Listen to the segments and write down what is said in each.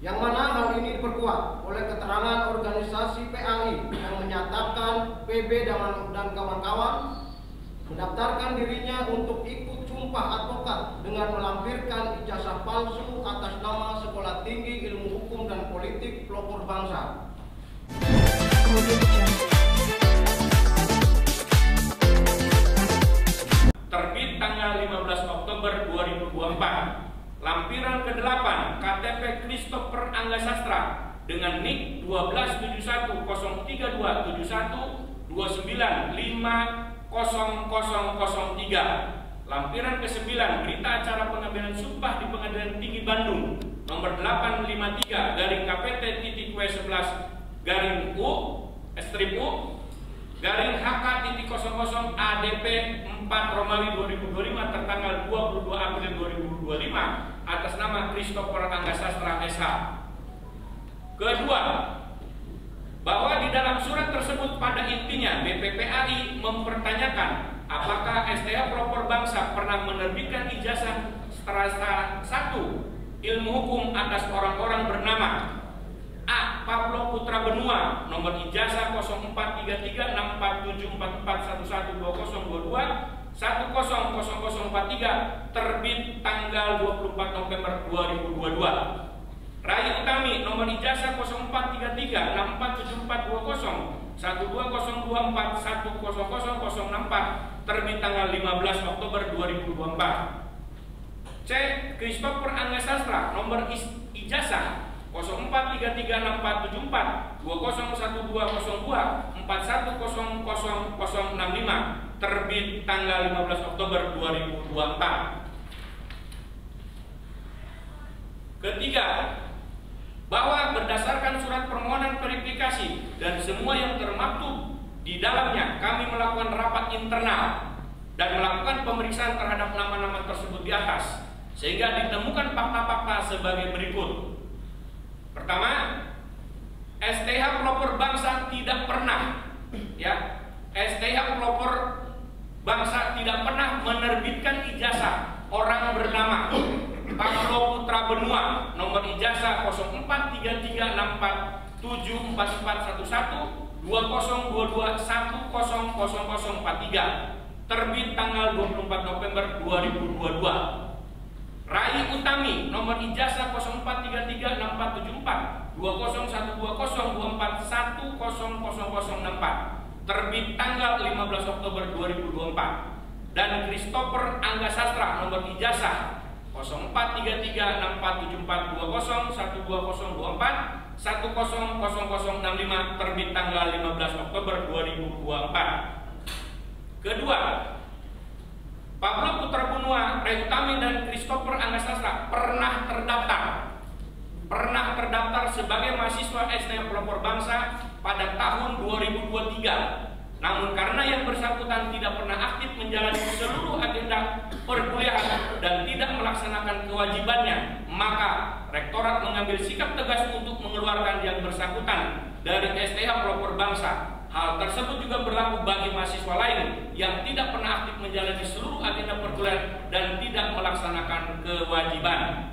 yang mana hal ini diperkuat oleh keterangan organisasi PAI yang menyatakan PB dan kawan-kawan mendaftarkan dirinya untuk ikut sumpah advokat dengan melampirkan ijazah palsu atas nama Sekolah Tinggi Ilmu Hukum dan Politik Pelopor Bangsa. Terbit tanggal 15 Oktober 2024. Lampiran ke-8 KTP Christopher Angga Sastra dengan NIK 1271717295003. Lampiran ke-9 berita acara pengambilan sumpah di Pengadilan Tinggi Bandung nomor 853-KPT.W11-U HK.00 ADP 4 Romawi 2025 tertanggal 22 April 2025 atas nama Christopher Angga Sastra SH. Kedua, bahwa di dalam surat tersebut pada intinya BPPAI mempertanyakan apakah STH Pelopor Bangsa pernah menerbitkan ijazah strata 1 ilmu hukum atas orang-orang bernama A. Pablo Putra Benua, nomor ijazah 0433647441112022 100043, terbit tanggal 24 November 2022. Rai Utami, nomor ijazah 0433647420 1202410004, terbit tanggal 15 Oktober 2024. C. Christopher Angga Sastra, nomor ijazah 043367420102410065, terbit tanggal 15 Oktober 2024. Ketiga, bahwa berdasarkan surat permohonan verifikasi dan semua yang termaktub di dalamnya, kami melakukan rapat internal dan melakukan pemeriksaan terhadap nama-nama tersebut di atas, sehingga ditemukan fakta-fakta sebagai berikut. Pertama, STH Pelopor Bangsa tidak pernah, STH Pelopor Bangsa tidak pernah menerbitkan ijazah orang bernama Pablo Putra Benua, nomor ijazah 0433647441 2022100043, terbit tanggal 24 November 2022. Rai Utami, nomor ijazah 0433642020210064, terbit tanggal 15 Oktober 2024. Dan Christopher Angga Sastra, nomor ijazah 04336474201204100065, terbit tanggal 15 Oktober 2024. Kedua, Pablo Putra Benua, Rai Utami, dan Christopher Angga Sastra pernah terdaftar sebagai mahasiswa STH Pelopor Bangsa pada tahun 2023. Namun karena yang bersangkutan tidak pernah aktif menjalani seluruh agenda perkuliahan dan tidak melaksanakan kewajibannya, maka Rektorat mengambil sikap tegas untuk mengeluarkan yang bersangkutan dari STH Pelopor Bangsa. Hal tersebut juga berlaku bagi mahasiswa lain yang tidak pernah aktif menjalani seluruh agenda perkuliahan dan tidak melaksanakan kewajiban.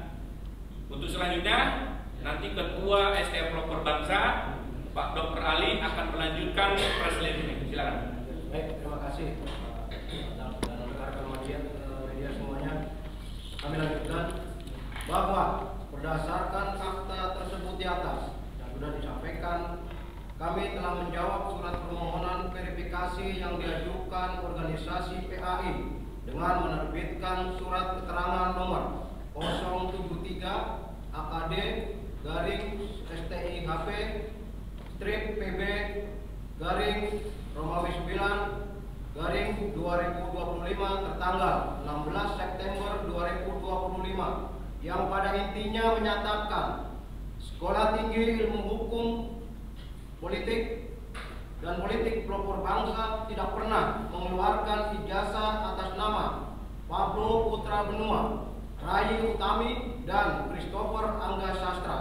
Untuk selanjutnya, nanti Ketua STH Pelopor Bangsa, Pak Dr. Ali, akan melanjutkan presiden ini. Silakan. Baik, terima kasih dan rekan-rekan media semuanya. Kami lanjutkan bahwa berdasarkan fakta tersebut di atas yang sudah disampaikan, kami telah menjawab surat permohonan verifikasi yang diajukan organisasi PAI dengan menerbitkan surat keterangan nomor 073 AKD garing STIHP strip PB garing Romawi 9 garing 2025 tertanggal 16 September 2025 yang pada intinya menyatakan Sekolah Tinggi Ilmu Hukum Politik dan Politik Pelopor Bangsa tidak pernah mengeluarkan ijazah atas nama Pablo Putra Benua, Rai Utami, dan Christopher Angga Sastra,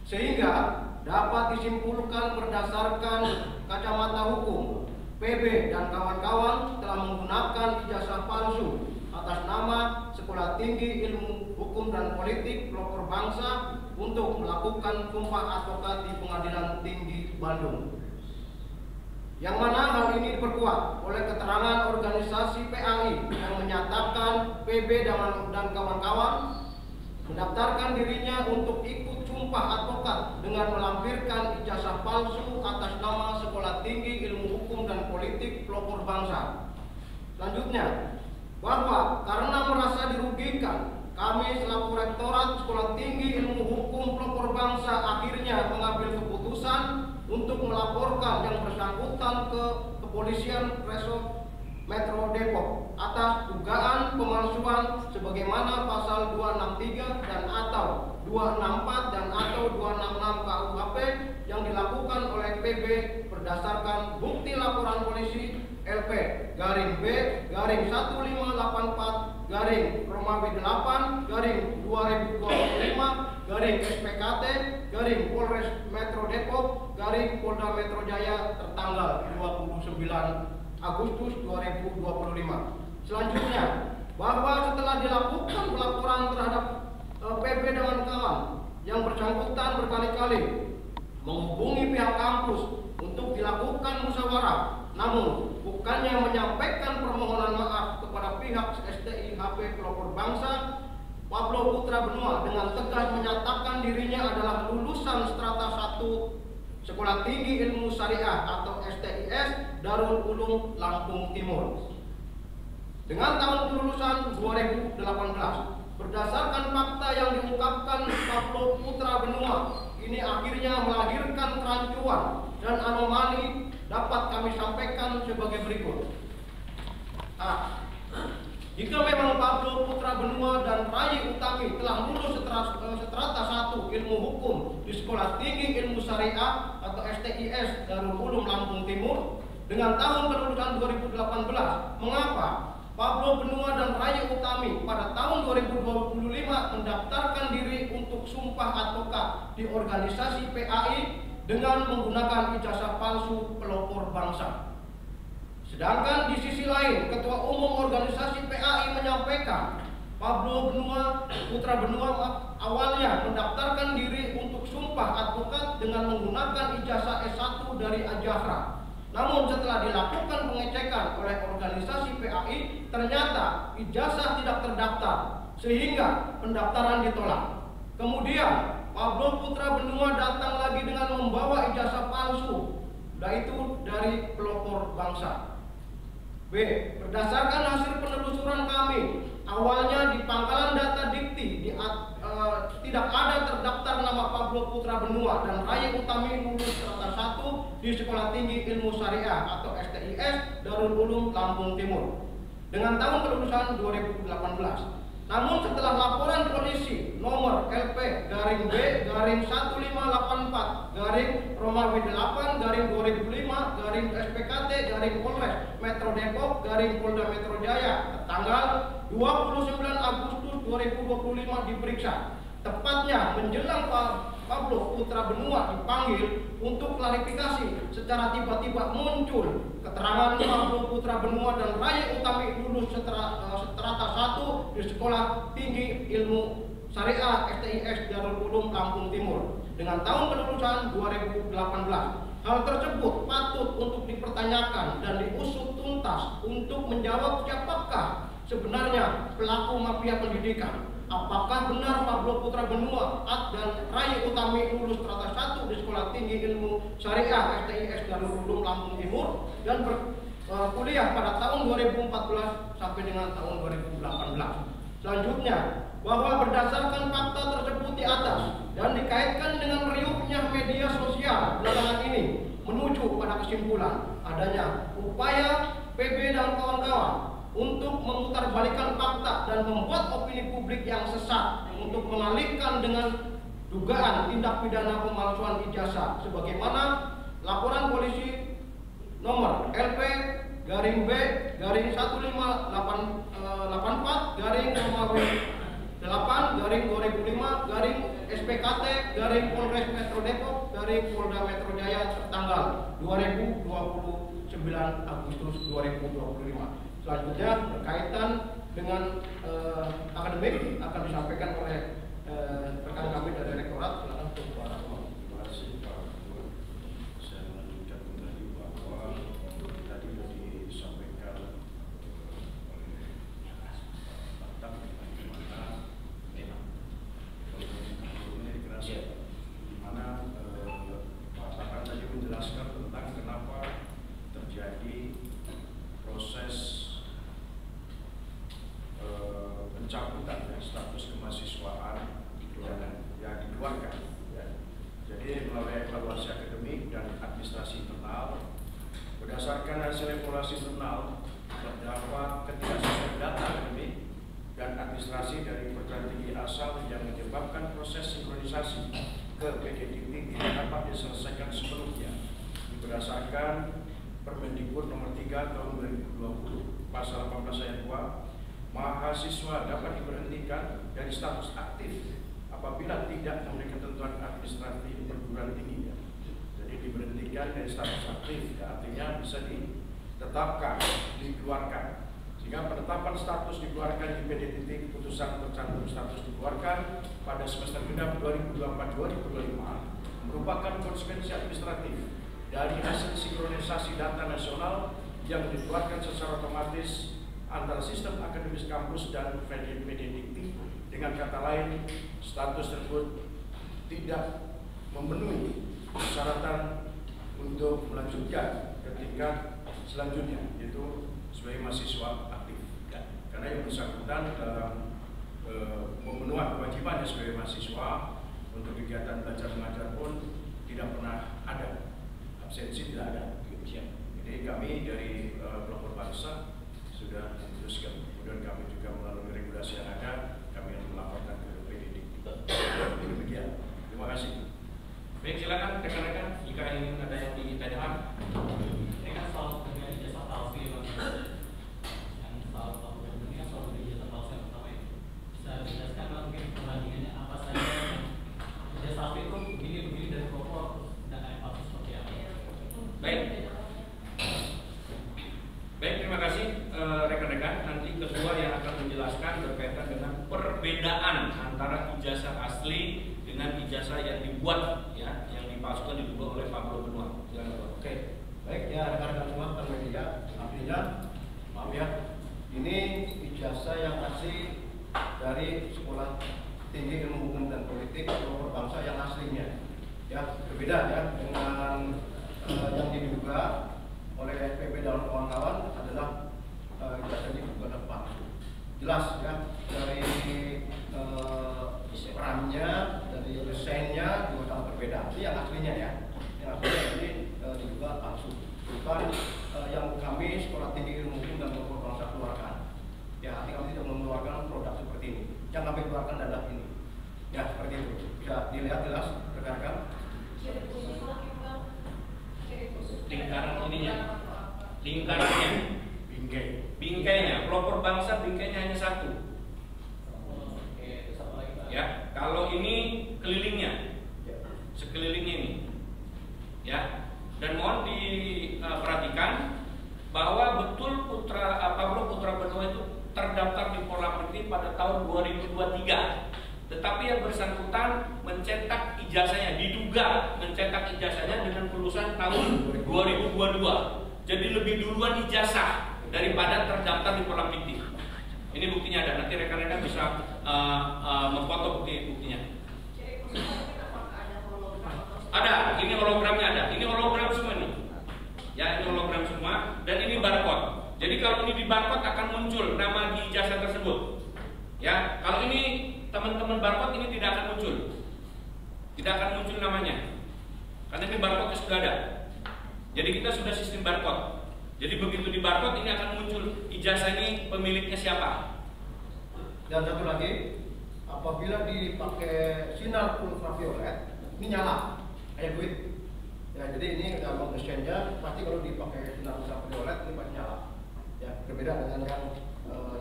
sehingga dapat disimpulkan berdasarkan kacamata hukum, PB dan kawan-kawan telah menggunakan ijazah palsu atas nama Sekolah Tinggi Ilmu Hukum dan Politik Pelopor Bangsa untuk melakukan sumpah advokat di Pengadilan Tinggi Bandung. Yang mana hal ini diperkuat oleh keterangan organisasi PAI yang menyatakan PB dan kawan-kawan mendaftarkan dirinya untuk ikut sumpah advokat dengan melampirkan ijazah palsu atas nama Sekolah Tinggi Ilmu Hukum dan Politik Pelopor Bangsa. Selanjutnya, bahwa karena merasa dirugikan, kami selaku Rektorat Sekolah Tinggi Ilmu Hukum Pelopor Bangsa akhirnya mengambil keputusan untuk melaporkan yang bersangkutan ke Kepolisian Resort Metro Depok atas dugaan pemalsuan sebagaimana pasal 263 dan atau 264 dan atau 266 KUHP yang dilakukan oleh PB berdasarkan bukti laporan polisi LP garing B garing 1584 garing Romawi 8 garing 2025 garing SPKT garing Polres Metro Depok garing Polda Metro Jaya tertanggal 29 Agustus 2025. Selanjutnya, bahwa setelah dilakukan pelaporan terhadap PB dengan kawan yang bersangkutan berkali-kali menghubungi pihak kampus untuk dilakukan musyawarah, namun bukannya menyampaikan permohonan maaf kepada pihak STI HP Pelopor Bangsa, Pablo Putra Benua dengan tegas menyatakan dirinya adalah lulusan strata 1 Sekolah Tinggi Ilmu Syariah atau STIS Darul Ulum Lampung Timur. Dengan tahun kelulusan 2018, berdasarkan fakta yang diungkapkan Pablo Putra Benua, ini akhirnya melahirkan kerancuan dan anomali dapat kami sampaikan sebagai berikut. A. Jika memang Pablo Putra Benua dan Rai Utami telah lulus strata 1 Ilmu Hukum di Sekolah Tinggi Ilmu Syariah atau STIS Darul Ulum Lampung Timur dengan tahun kelulusan 2018, mengapa Pablo Benua dan Rai Utami pada tahun 2025 mendaftarkan diri untuk sumpah advokat di organisasi PAI dengan menggunakan ijazah palsu pelopor bangsa? Sedangkan di sisi lain, Ketua Umum Organisasi PAI menyampaikan Pablo Benua, Putra Benua awalnya mendaftarkan diri untuk sumpah advokat dengan menggunakan ijazah S1 dari Al-Jahra. Namun setelah dilakukan pengecekan oleh organisasi PAI, ternyata ijazah tidak terdaftar, sehingga pendaftaran ditolak. Kemudian Pablo Putra Benua datang lagi dengan membawa ijazah palsu, yaitu dari pelopor bangsa. B. Berdasarkan hasil penelusuran kami, awalnya di pangkalan data dikti tidak ada terdaftar nama Pablo Putra Benua dan Rai Utami lulus strata 1 di Sekolah Tinggi Ilmu Syariah atau STIS Darul Ulum Lampung Timur dengan tahun kelulusan 2018. Namun setelah laporan polisi nomor LP garing B garing 1584 garing Romawi 8 garing 2005 garing SPKT garing Polres Metro Depok garing Polda Metro Jaya tanggal 29 Agustus 2025 diperiksa, tepatnya menjelang Pablo Putra Benua dipanggil untuk klarifikasi, secara tiba-tiba muncul keterangan Pablo Putra Benua dan Rai Utami lulus strata 1 di Sekolah Tinggi Ilmu Syariah STIS Darul Ulum Lampung Timur dengan tahun kelulusan 2018. Hal tersebut patut untuk dipertanyakan dan diusut tuntas untuk menjawab siapakah sebenarnya pelaku mafia pendidikan. Apakah benar Pablo Putra Benua dan Rai Utami lulus strata 1 di Sekolah Tinggi Ilmu Syariah STIS Darul Ulum Lampung Timur dan berkuliah pada tahun 2014 sampai dengan tahun 2018. Selanjutnya, bahwa berdasarkan fakta tersebut di atas dan dikaitkan dengan riuhnya media sosial belakangan ini, menuju pada kesimpulan adanya upaya PB dan kawan-kawan untuk memutarbalikkan fakta dan membuat opini publik yang sesat untuk mengalihkan dengan dugaan tindak pidana pemalsuan ijazah sebagaimana laporan polisi nomor LP garing B garing 1584 garing Romawi 8 garing 2005 garing SPKT garing Polres Metro Depok garing Polda Metro Jaya tertanggal 2029 Agustus 2025. Selanjutnya berkaitan dengan akademik akan disampaikan oleh rekan kami dari Rektorat evaluasi internal terdapat ketidaksesuaian data akademik dan administrasi dari perguruan tinggi asal yang menyebabkan proses sinkronisasi ke PDDikti tidak dapat diselesaikan sebelumnya. Berdasarkan Permendikbud nomor 3 tahun 2020 pasal 18 ayat 2, mahasiswa dapat diberhentikan dari status aktif apabila tidak memenuhi ketentuan administratif perguruan tinggi. Jadi diberhentikan dari status aktif, artinya bisa ditetapkan, dikeluarkan. Sehingga penetapan status dikeluarkan di PDDikti, keputusan tercantum status dikeluarkan pada semester genap 2024-2025 merupakan konsekuensi administratif dari hasil sinkronisasi data nasional yang dikeluarkan secara otomatis antara sistem akademis kampus dan PDDikti. Dengan kata lain, status tersebut tidak memenuhi persyaratan untuk melanjutkan ke tingkat selanjutnya, yaitu sebagai mahasiswa aktif. Karena yang bersangkutan dalam memenuhi kewajibannya sebagai mahasiswa untuk kegiatan belajar mengajar pun tidak pernah ada, absensi tidak ada. Jadi kami dari pelopor bangsa sudah memutuskan, kemudian kami juga melalui regulasi yang ada, kami akan melaporkan ke PDDikti. Demikian. Terima kasih. Baik, silakan rekan-rekan jika ingin ada yang ditanyakan. Ini kan soal dengan ijazah palsu ya Bang. Yang soal ini kan soal ijazah palsu yang pertama ya. Bisa dijelaskan Bang, mungkin perbandingannya apa saja yang ijazah palsu itu begini dari pelopor dan yang palsu seperti apa? Baik. Baik, terima kasih rekan-rekan. Nanti ketua yang akan menjelaskan berkaitan dengan perbedaan antara ijazah asli dengan ijazah yang dibuat, ya, yang dipalsukan dibuat oleh Pablo Benua. Oke, baik ya rekan-rekan semua dan media. Artinya, maaf ya, ini ijazah yang asli dari Sekolah Tinggi Ilmu Hukum dan Politik Pelopor Bangsa yang aslinya, ya berbeda ya dengan yang diduga oleh PP dan kawan-kawan adalah ijazah ini bukan palsu. Jelas ya dari perannya, dari desainnya juga sangat berbeda. Ini yang aslinya ya, yang aslinya ini diduga palsu. Bukan yang kami Sekolah Tinggi Ilmu Hukum dan Pelopor Bangsa keluarkan. Ya, artinya kami tidak mengeluarkan produk seperti ini. Yang kami keluarkan adalah ini. Ya, seperti itu. Bisa dilihat jelas rekan-rekan. Lingkaran ininya, lingkarannya, bingkainya, pelopor bangsa bingkainya hanya satu. Ya, kalau ini kelilingnya, sekelilingnya ini, ya. Dan mohon diperhatikan bahwa betul Pablo Putra Benua itu terdaftar di Polaprinti pada tahun 2023. Tetapi yang bersangkutan mencetak ijazahnya, diduga mencetak ijazahnya dengan kelulusan tahun 2022. Jadi lebih duluan ijazah daripada terdaftar di Polaprinti. Ini buktinya ada, nanti rekan-rekan bisa memfoto buktinya. Ada, ini hologramnya ada, ini hologram semua ini. Ya, ini hologram semua, dan ini barcode. Jadi kalau ini di barcode akan muncul nama di ijazah tersebut. Ya, kalau ini teman-teman barcode ini tidak akan muncul, tidak akan muncul namanya, karena ini barcode sudah ada. Jadi kita sudah sistem barcode. Jadi begitu di barcode ini akan muncul ijazah ini pemiliknya siapa. Dan satu lagi, apabila dipakai sinar ultraviolet, ini nyala kayak duit. Ya, jadi ini kalau desainnya pasti kalau dipakai sinar ultraviolet ini pasti nyala. Ya, berbeda dengan yang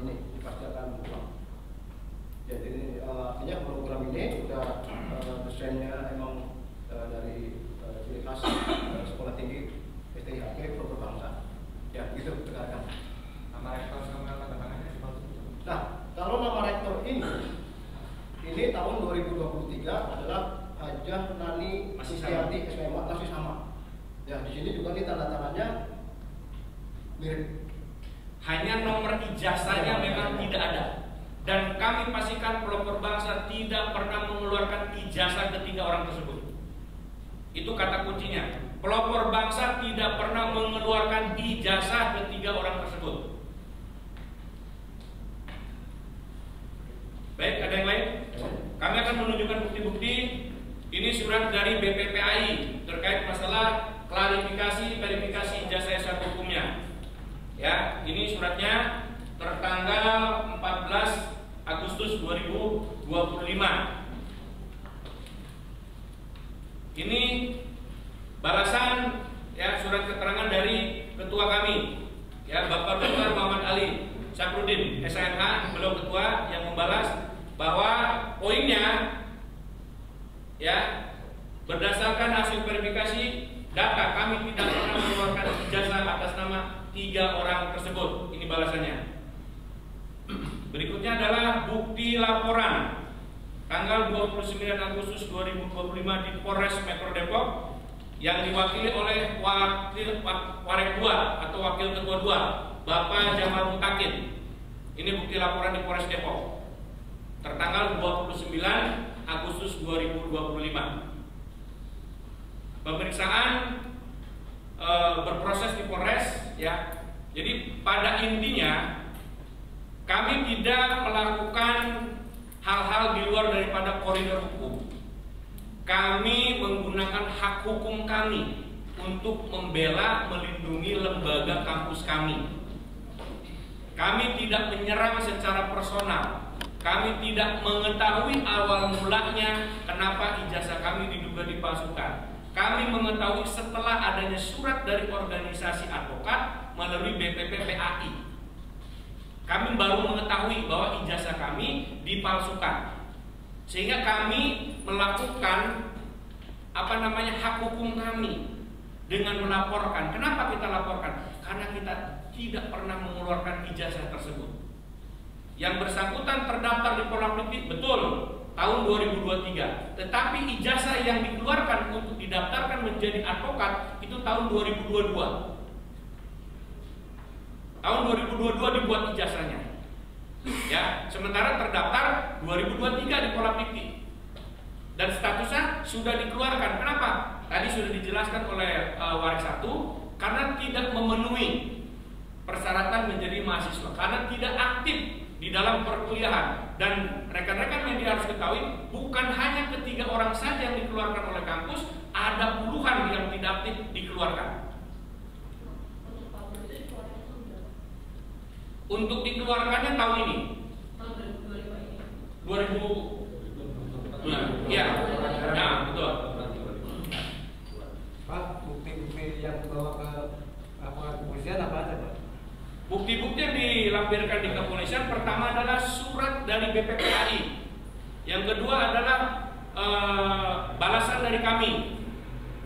ini pasti akan pulang. Ya, jadi artinya program ini sudah desainnya emang dari ciri khas Sekolah Tinggi STIHP Pelopor Bangsa. Ya, gitu rekan-rekan. Nama rektor sama tanda tangannya seperti itu. Nah, kalau nama rektor ini tahun 2023 adalah Hajah Nani Suciati SMA, masih sama. Ya, di sini juga nih tanda tangannya mirip. Hanya nomor ijazahnya memang tidak ada. Dan kami pastikan pelopor bangsa tidak pernah mengeluarkan ijazah ketiga orang tersebut. Itu kata kuncinya. Pelopor bangsa tidak pernah mengeluarkan ijazah ketiga orang tersebut. Baik, ada yang lain? Kami akan menunjukkan bukti-bukti. Ini surat dari BPPAI terkait masalah klarifikasi, verifikasi ijazah S1 hukumnya. Ya, ini suratnya tertanggal 14 Agustus 2025. Ini balasan ya surat keterangan dari ketua kami, ya Bapak Dr. Muhammad Ali Syafruddin SMH, beliau ketua yang membalas bahwa poinnya ya berdasarkan hasil verifikasi data kami tidak pernah mengeluarkan ijazah atas nama 3 orang tersebut. Ini balasannya. Berikutnya adalah bukti laporan tanggal 29 Agustus 2025 di Polres Metro Depok yang diwakili oleh Warek 2 atau Wakil Ketua 2 Bapak Jamal Mutakin. Ini bukti laporan di Polres Depok tertanggal 29 Agustus 2025. Pemeriksaan berproses di Polres ya. Jadi pada intinya kami tidak melakukan hal-hal di luar daripada koridor hukum. Kami menggunakan hak hukum kami untuk membela, melindungi lembaga kampus kami. Kami tidak menyerang secara personal. Kami tidak mengetahui awal mulanya kenapa ijazah kami diduga dipalsukan. Kami mengetahui setelah adanya surat dari organisasi advokat melalui BPP PAI. Kami baru mengetahui bahwa ijazah kami dipalsukan. Sehingga kami melakukan hak hukum kami dengan melaporkan. Kenapa kita laporkan? Karena kita tidak pernah mengeluarkan ijazah tersebut. Yang bersangkutan terdaftar di Polaplikti betul tahun 2023, tetapi ijazah yang dikeluarkan untuk didaftarkan menjadi advokat itu tahun 2022. Tahun 2022 dibuat ijazahnya. Ya, sementara terdaftar 2023 di Polaplikti. Dan statusnya sudah dikeluarkan. Kenapa? Tadi sudah dijelaskan oleh Warik 1, karena tidak memenuhi persyaratan menjadi mahasiswa, karena tidak aktif di dalam perkuliahan. Dan rekan-rekan media harus ketahui, bukan hanya 3 orang saja yang dikeluarkan oleh kampus, ada puluhan yang tidak aktif dikeluarkan. Untuk dikeluarkannya tahun ini 2000 ya, nah betul. Pak, bukti-bukti yang dibawa ke kepolisian apa aja, Pak? Bukti-bukti yang dilampirkan di kepolisian pertama adalah surat dari BPPAI. Yang kedua adalah balasan dari kami.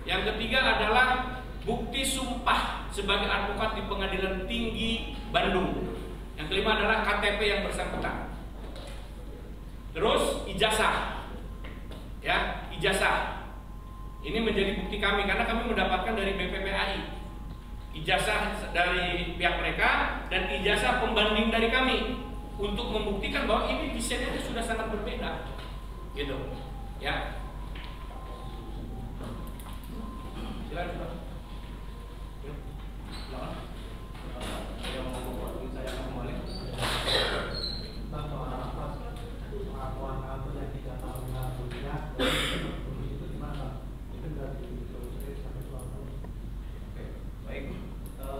Yang ketiga adalah bukti sumpah sebagai advokat di Pengadilan Tinggi Bandung. Yang kelima adalah KTP yang bersangkutan. Terus ijazah. Ya, ijazah. Ini menjadi bukti kami karena kami mendapatkan dari BPPAI. Ijazah dari pihak mereka dan ijazah pembanding dari kami untuk membuktikan bahwa ini desainnya sudah sangat berbeda. Gitu. Ya. Silakan, Pak.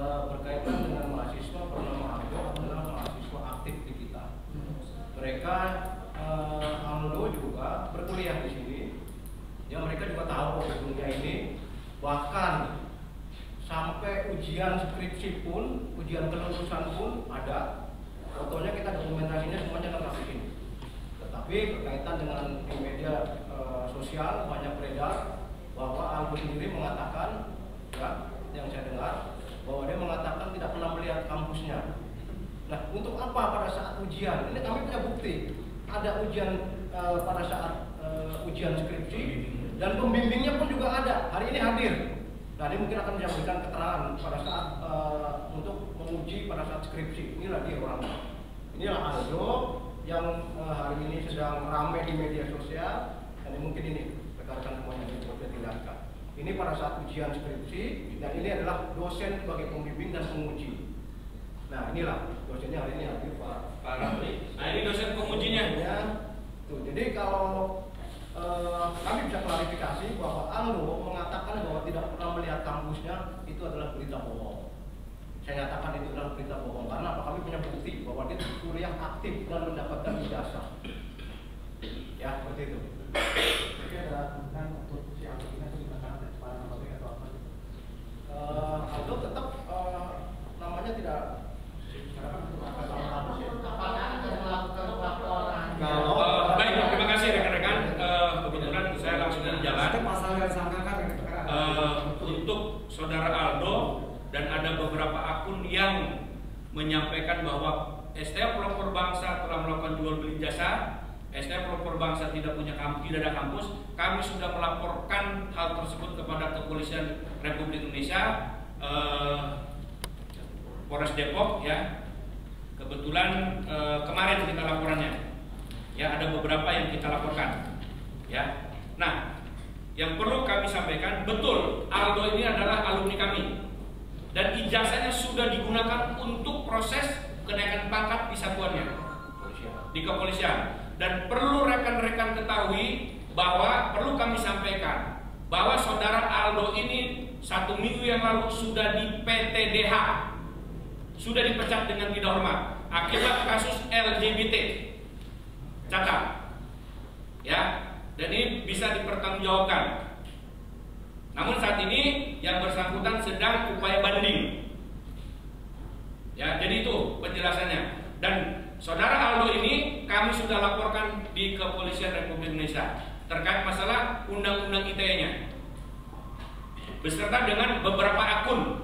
Berkaitan dengan mahasiswa bernama Argo adalah mahasiswa aktif di kita. Mereka alumni juga berkuliah di sini. Ya, mereka juga tahu dunia ini. Bahkan sampai ujian skripsi pun, ujian kelulusan pun ada. Fotonya kita dokumentasinya semuanya lengkap di sini. Tetapi berkaitan dengan di media sosial banyak beredar bahwa Algo sendiri mengatakan, ya, yang saya dengar bahwa dia mengatakan tidak pernah melihat kampusnya. Nah, untuk apa pada saat ujian? Ini kami punya bukti. Ada ujian pada saat ujian skripsi dan pembimbingnya pun juga ada. Hari ini hadir. Nah, ini mungkin akan memberikan keterangan pada saat untuk menguji pada saat skripsi. Inilah dia orangnya. Inilah Aldo yang hari ini sedang ramai di media sosial. Dan mungkin ini rekan-rekan semuanya yang bisa ditinggalkan. Ini pada saat ujian skripsi dan ini adalah dosen sebagai pembimbing dan penguji. Nah, inilah dosennya hari ini hadir Pak Ramli. Nah, ini dosen pengujinya. Ya, tuh. Jadi kalau kami bisa klarifikasi bahwa Aldo mengatakan bahwa tidak pernah melihat kampusnya, itu adalah berita bohong. Saya nyatakan itu adalah berita bohong. Karena apa? Kami punya bukti bahwa dia kuliah aktif dan mendapatkan ijazah. Ya, seperti itu. Oke, ada tentang untuk si Aldo ini harus dikatakan kepala lembaga atau apa? Aldo tetap namanya tidak. Baik, terima kasih rekan-rekan. Kebetulan saya langsung jalan. Untuk saudara Aldo dan ada beberapa akun yang menyampaikan bahwa STA Pelopor Bangsa telah melakukan jual beli jasa. STA Pelopor Bangsa tidak punya tidak ada kampus. Kami sudah melaporkan hal tersebut kepada Kepolisian Republik Indonesia, Polres Depok ya. Kebetulan kemarin kita laporannya. Ya, ada beberapa yang kita laporkan. Ya. Nah, yang perlu kami sampaikan, betul Aldo ini adalah alumni kami dan ijazahnya sudah digunakan untuk proses kenaikan pangkat di satuannya di kepolisian. Dan perlu rekan-rekan ketahui bahwa perlu kami sampaikan bahwa saudara Aldo ini 1 minggu yang lalu sudah di PTDH, sudah dipecat dengan tidak hormat akibat kasus LGBT. Cacat, ya. Dan ini bisa dipertanggungjawabkan. Namun saat ini yang bersangkutan sedang upaya banding. Ya, jadi itu penjelasannya. Dan saudara Aldo ini kami sudah laporkan di Kepolisian Republik Indonesia terkait masalah undang-undang ITE-nya. Beserta dengan beberapa akun,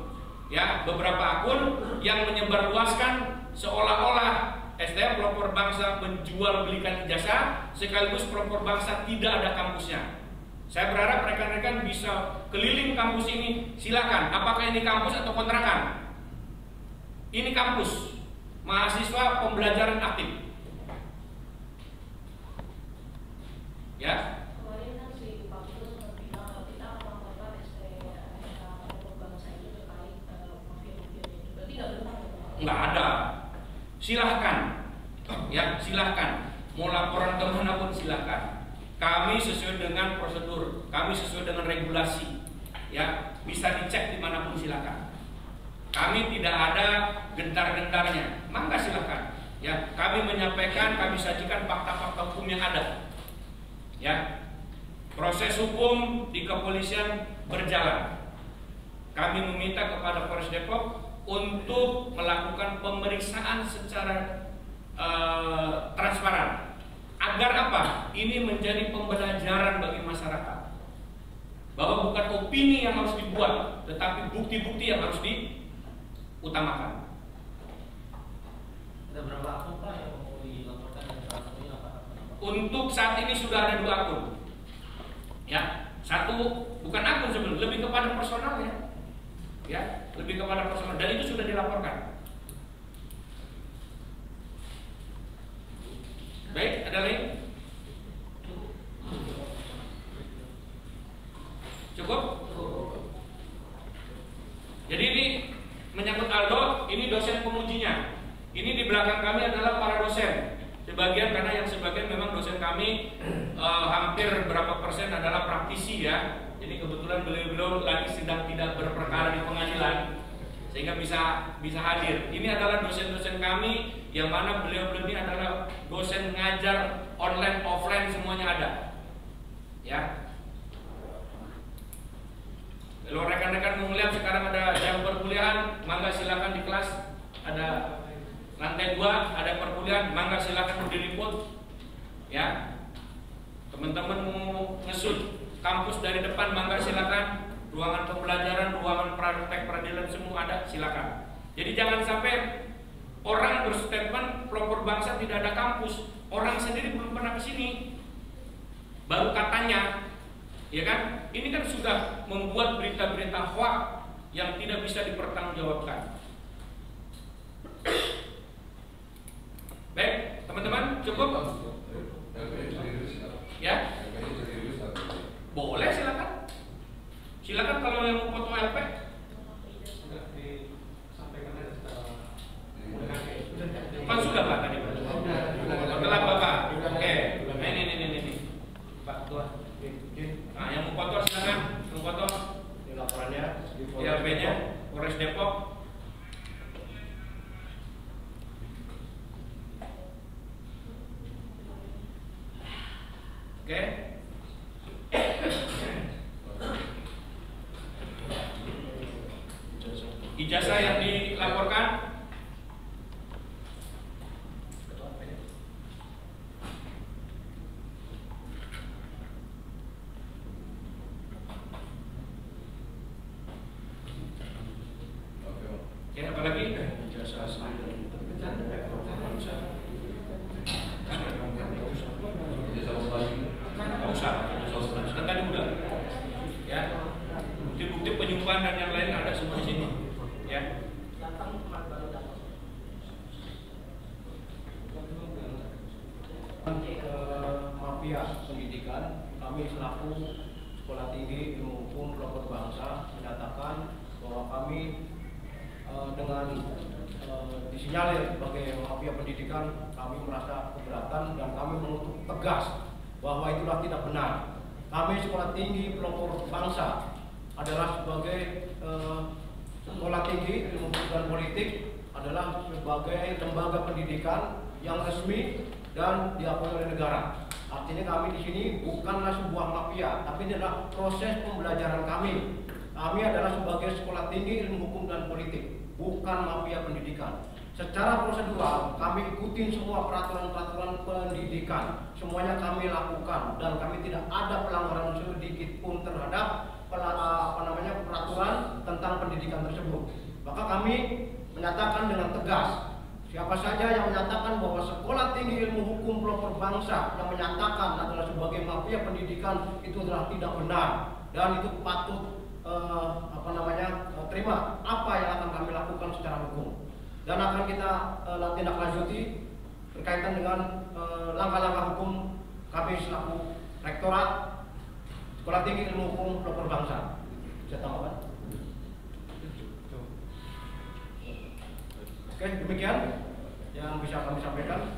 ya, beberapa akun yang menyebarluaskan seolah-olah STA Pelopor Bangsa menjual belikan ijazah sekaligus Pelopor Bangsa tidak ada kampusnya. Saya berharap rekan-rekan bisa keliling kampus ini. Silakan. Apakah ini kampus atau kontrakan? Ini kampus mahasiswa pembelajaran aktif. Ya. Kemarin kan si Pak Gubernur bilang kita akan melakukan STA Pelopor Bangsa itu terkait mafia-mafia ini. Berarti nggak benar? Nggak ada. Silahkan, ya silahkan. Mau laporan kemana pun silahkan. Kami sesuai dengan prosedur, kami sesuai dengan regulasi, ya bisa dicek dimanapun silahkan. Kami tidak ada gentar-gentarnya, mangga silahkan. Ya, kami menyampaikan, kami sajikan fakta-fakta hukum yang ada. Ya, proses hukum di kepolisian berjalan. Kami meminta kepada Polres Depok untuk melakukan pemeriksaan secara transparan. Agar apa? Ini menjadi pembelajaran bagi masyarakat. Bahwa bukan opini yang harus dibuat, tetapi bukti-bukti yang harus diutamakan. Ada berapa akun Pak yang mau dilaporkan dan salah satunya apa? Untuk saat ini sudah ada 2 akun. Ya, satu bukan akun sebenarnya, lebih kepada personalnya. Ya, lebih kepada personal dan itu sudah dilaporkan. Baik, ada lagi? Cukup? Jadi ini menyangkut Aldo, ini dosen pengujinya. Ini di belakang kami adalah para dosen. Sebagian karena yang sebagian memang dosen kami hampir berapa persen adalah praktisi ya. Jadi kebetulan beliau-beliau lagi sedang tidak berperkara di pengadilan sehingga bisa hadir. Ini adalah dosen-dosen kami yang mana beliau-beliau ini adalah dosen ngajar online offline semuanya ada. Ya. Kalau rekan-rekan mau melihat sekarang ada jam perkuliahan, mangga silakan di kelas ada lantai 2 ada perkuliahan, mangga silakan berdiri pun. Ya. Teman-teman mau ngesut kampus dari depan, mangga silakan. Ruangan pembelajaran, ruangan praktek peradilan semua ada, silakan. Jadi jangan sampai orang berstatement Pelopor Bangsa tidak ada kampus, orang sendiri belum pernah ke sini, baru katanya, ya kan? Ini kan sudah membuat berita-berita hoax yang tidak bisa dipertanggungjawabkan. Baik, teman-teman, cukup? Ya? Boleh, silakan. Silakan kalau yang mau foto LP. Kan sudah Pak tadi. Setelah Bapak. Oke. Ini. Pak tua. Nah, yang mau foto silakan. Mau foto. Ini laporannya. LP-nya Polres Depok. Ijazah yang dilaporkan. Oke, apa lagi? Ijazah asli dari Nggak usah. Kan tadi udah. Ya. Bukti-bukti penyumpahan dan yang lain ada semua di sini. Ya. Mafia pendidikan, kami selaku Sekolah Tinggi Ilmu Hukum Pelopor Bangsa menyatakan bahwa kami dengan disinyalir sebagai mafia pendidikan, kami merasa keberatan dan kami mengutuk tegas bahwa itulah tidak benar. Kami Sekolah Tinggi Pelopor Bangsa adalah sebagai Sekolah Tinggi Ilmu Hukum dan Politik adalah sebagai lembaga pendidikan yang resmi dan diakui oleh negara. Artinya kami di sini bukanlah sebuah mafia, tapi ini adalah proses pembelajaran kami. Kami adalah sebagai Sekolah Tinggi Ilmu Hukum dan Politik, bukan mafia pendidikan. Secara prosedural, kami ikutin semua peraturan-peraturan pendidikan. Semuanya kami lakukan dan kami tidak ada pelanggaran sedikit pun terhadap peraturan tentang pendidikan tersebut. Maka kami menyatakan dengan tegas, siapa saja yang menyatakan bahwa Sekolah Tinggi Ilmu Hukum Pelopor Bangsa yang menyatakan adalah sebagai mafia pendidikan itu adalah tidak benar dan itu patut terima apa yang akan kami lakukan secara hukum dan akan kita tindak lanjuti berkaitan dengan langkah-langkah hukum kami selaku Rektorat Sekolah Tinggi Ilmu Hukum Pelopor Bangsa. Saya tambahkan. Oke, demikian yang bisa kami sampaikan.